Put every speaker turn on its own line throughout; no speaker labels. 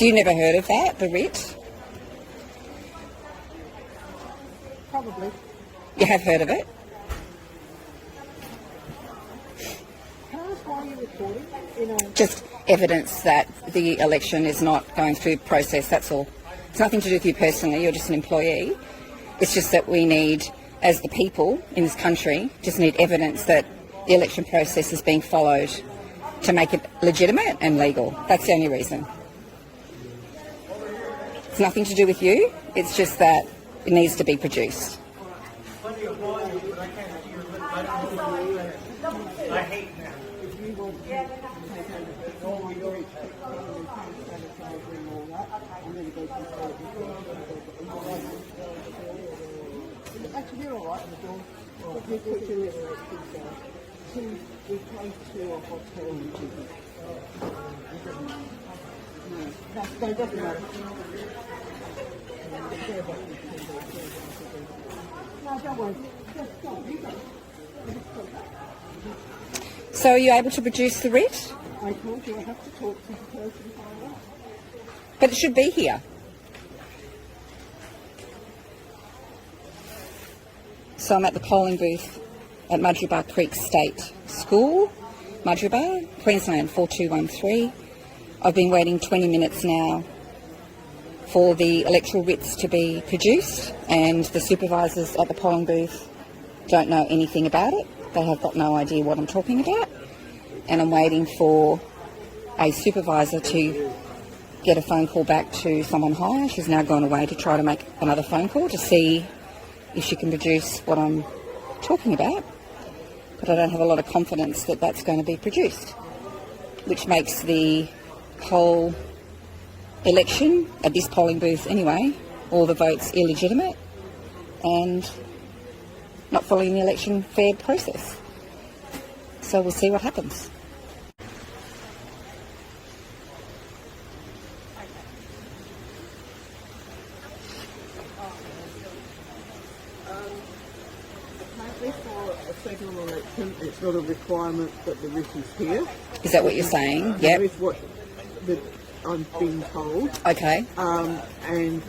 So you never heard of that, the writ?
Probably.
You have heard of it?
Can I ask why you're recording? You know,
Just evidence that the election is not going through process, that's all. It's nothing to do with you personally, you're just an employee. It's just that we need, as the people in this country, just need evidence that the election process is being followed to make it legitimate and legal. That's the only reason. It's nothing to do with you, it's just that it needs to be produced.
actually, you're all right in the door. But we put you in we pay to a hotel and do it. No, it doesn't matter. No, don't worry. Just go. You go.
So are you able to produce the writ?
I told you I have to talk to the person higher up.
But it should be here. So I'm at the polling booth at Mudgeeraba Creek State School, Mudgeeraba, Queensland 4213. I've been waiting 20 minutes now for the electoral writs to be produced, and the supervisors at the polling booth don't know anything about it. They have got no idea what I'm talking about, and I'm waiting for a supervisor to get a phone call back to someone higher. She's now gone away to try to make another phone call to see if she can produce what I'm talking about, but I don't have a lot of confidence that that's going to be produced, which makes the whole election at this polling booth anyway, all the votes illegitimate and not following the election fair process. So we'll see what happens.
Apparently for a federal election, it's not a requirement that the writ is here.
Is that what you're saying?
That
Yep.
is what I'm being told.
Okay.
And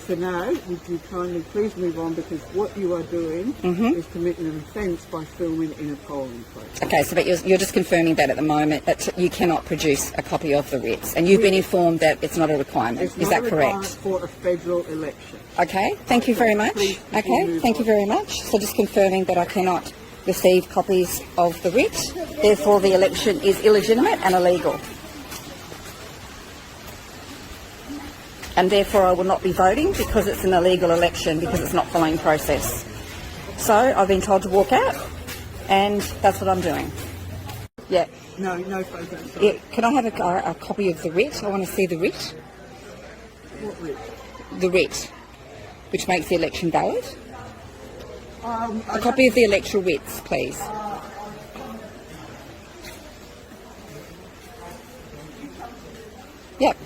for now, would you kindly please move on, because what you are doing is committing an offence by filming in a polling place.
Okay, so but you're just confirming that at the moment that you cannot produce a copy of the writs, and you've been informed that it's not a requirement.
It's
Is
not
that
a requirement
correct?
for a federal election.
Okay, thank you very much.
Please,
Okay,
move
thank you
on.
very much. So just confirming that I cannot receive copies of the writ, therefore the election is illegitimate and illegal. And therefore I will not be voting because it's an illegal election, because it's not following process. So I've been told to walk out, and that's what I'm doing. Yeah.
No photos.
Yeah. Can I have a copy of the writ? I want to see the writ.
What writ?
The writ, which makes the election valid.
I
A copy of the electoral writs, please. Yep.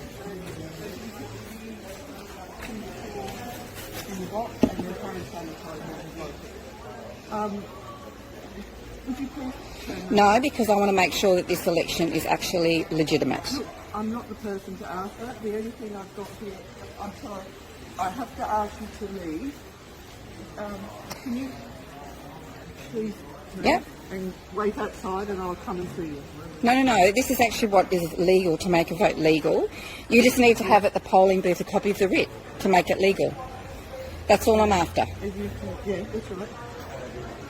Would you please?
No, because I want to make sure that this election is actually legitimate.
Look, I'm not the person to ask that. The only thing I've got here, I'm sorry, I have to ask you to leave. Can you please leave
Yep.
and wait outside, and I'll come and see you.
No. This is actually what is legal to make a vote legal. You just need to have at the polling booth a copy of the writ to make it legal. That's all I'm after.
If you can, yeah, that's right.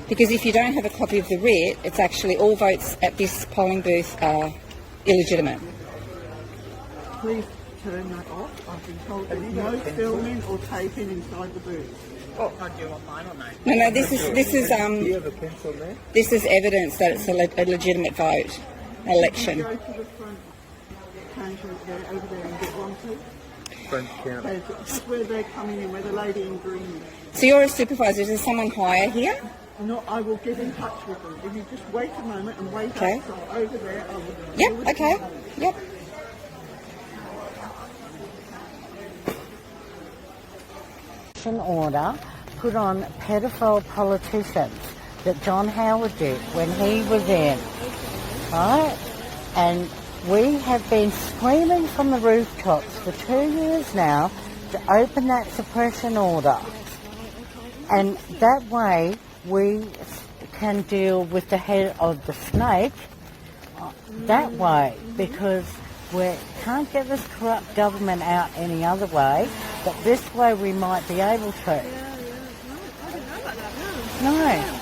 Because if you don't have a copy of the writ, it's actually all votes at this polling booth are illegitimate.
Please turn that off. I've been told there's no filming or taping inside the booth.
No. This is
Do you have a pencil there?
this is evidence that it's a legitimate vote, election.
Go to the front counter there, over there, and get one, please.
Front counter.
There's just where they're coming in, where the lady in green is.
So you're a supervisor. Is there someone higher here?
No, I will get in touch with them. If you just wait a moment and wait
Okay.
outside over there, I will.
Yep. Okay. Yep.
Order put on pedophile politicians that John Howard did when he was in, right? And We have been screaming from the rooftops for 2 years now to open that suppression order. And that way we can deal with the head of the snake that way, because we can't get this corrupt government out any other way, but this way we might be able to.
I didn't know about that, no.
No.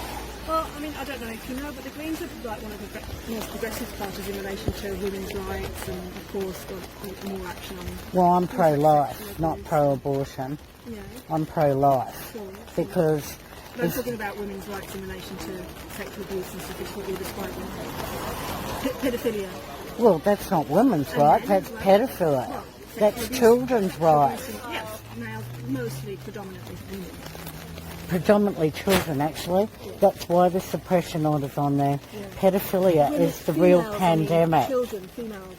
Well, I mean, I don't know if you know, but the Greens are like one of the most progressive parties in relation to women's rights, and of course got more action on.
Well, I'm pro-life, not pro-abortion.
Yeah,
I'm pro-life
sure.
because
But I'm talking about women's rights in relation to sexual abuse and stuff, is what you're describing. Pedophilia.
well, that's not women's rights, that's pedophilia. That's children's rights.
Yes, now mostly predominantly women.
Predominantly children, actually. That's why the suppression order's on there. Pedophilia is the real
Females, I mean,
pandemic.
children, females.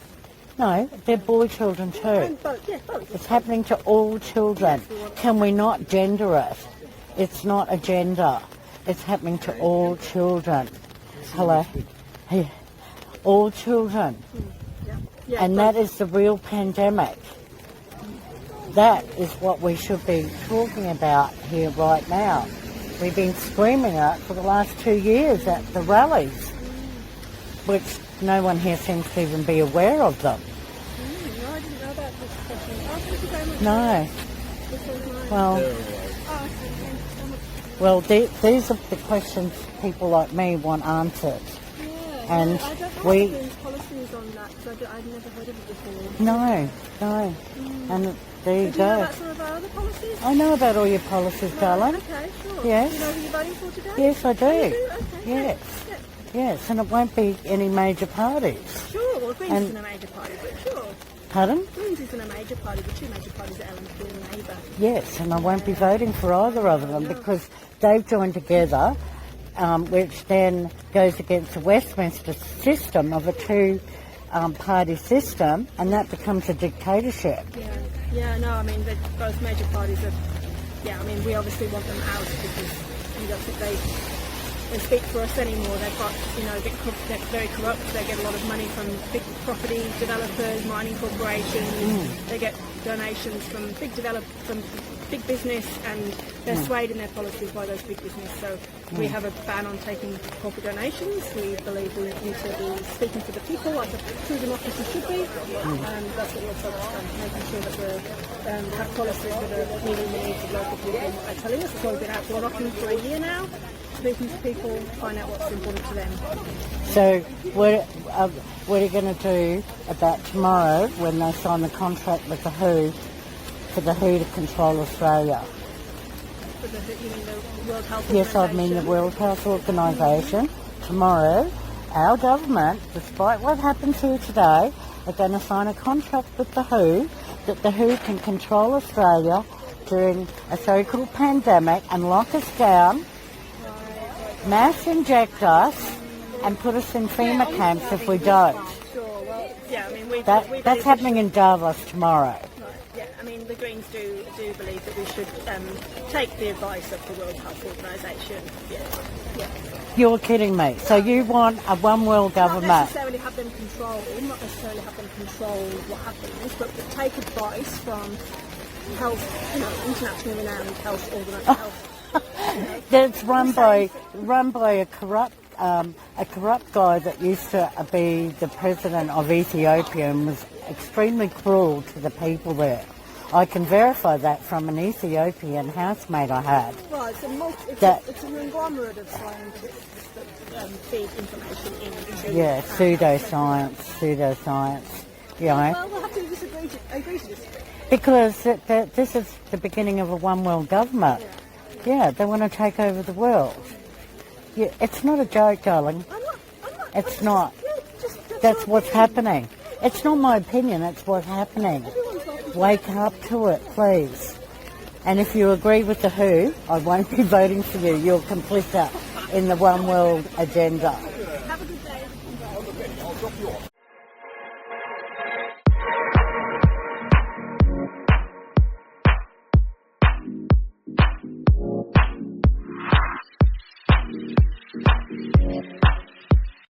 No, they're boy children too.
And both, yeah, both.
It's happening to all children. Can we not gender it? It's not a gender. It's happening to all children. Hello? Hey. All children.
Yeah,
And that is the real pandemic. That is what we should be talking about here right now. We've been screaming it for the last 2 years at the rallies, which no one here seems to even be aware of them.
No, I didn't know about this question. Oh, thank you very much.
No.
This was mine.
Well,
Oh, thank you so much.
well, these are the questions people like me want answered.
Yeah,
And
I don't know
we-
what Greens' policies on that, because I'd never heard of it before.
No. And there you
Do you know
go.
about some of our other policies?
I know about all your policies, darling.
Okay, sure.
Yes.
Do you know who you're voting for today?
Yes, I do.
Oh, you do? Okay.
Yes.
Yeah.
Yes, and it won't be any major parties.
Sure, well, Greens
And-
isn't a major party, but sure.
Pardon?
Greens isn't a major party, the two major parties are LNP and Labour.
Yes, and I won't be voting for either of them because they've joined together, which then goes against the Westminster system of a two-party system, and that becomes a dictatorship.
Yeah, no, I mean, both major parties are, yeah, I mean, we obviously want them out because we don't think they speak for us anymore. They've got, you know, they're very corrupt. They get a lot of money from big property developers, mining corporations. They get donations from big business, and they're swayed in their policies by those big business. So we have a ban on taking corporate donations. We believe we need to be speaking for the people like a true democracy should be. And that's what we're focused on, making sure that we have policies that are meeting the needs of local people are telling us. So we've been out blocking for a year now, speaking to people, find out what's important to them.
So what are you going to do about tomorrow when they sign the contract with the WHO for the WHO to control Australia?
For the, you mean the World Health
Yes, I mean the
Organization?
World Health Organisation. Tomorrow, our government, despite what happens here today, are going to sign a contract with the WHO that the WHO can control Australia during a so-called pandemic and lock us down, mass inject us, and put us in FEMA camps if we don't.
Sure, well, yeah, I mean, we
That's
believe
happening in Davos tomorrow.
Right, yeah, I mean, the Greens do believe that we should take the advice of the World Health Organisation. Yeah.
You're kidding me. So you want a one-world
Not
government?
necessarily have them control what happens, but take advice from health, internationally renowned health organisations.
That's run by a corrupt guy that used to be the president of Ethiopia and was extremely cruel to the people there. I can verify that from an Ethiopian housemate I had.
Well, it's a conglomerate of scientists that feed information into.
Yeah, pseudoscience. Yeah,
Well, we'll have to agree to disagree.
because this is the beginning of a one-world government. Yeah, they want to take over the world. Yeah, it's not a joke, darling.
I'm not.
It's not.
Yeah,
That's
your
what's
opinion.
happening. It's not my opinion, it's what's happening.
Everyone's got
Wake up to it, please. And if you agree with the WHO, I won't be voting for you. You're complicit in the one world agenda.
Have a good day.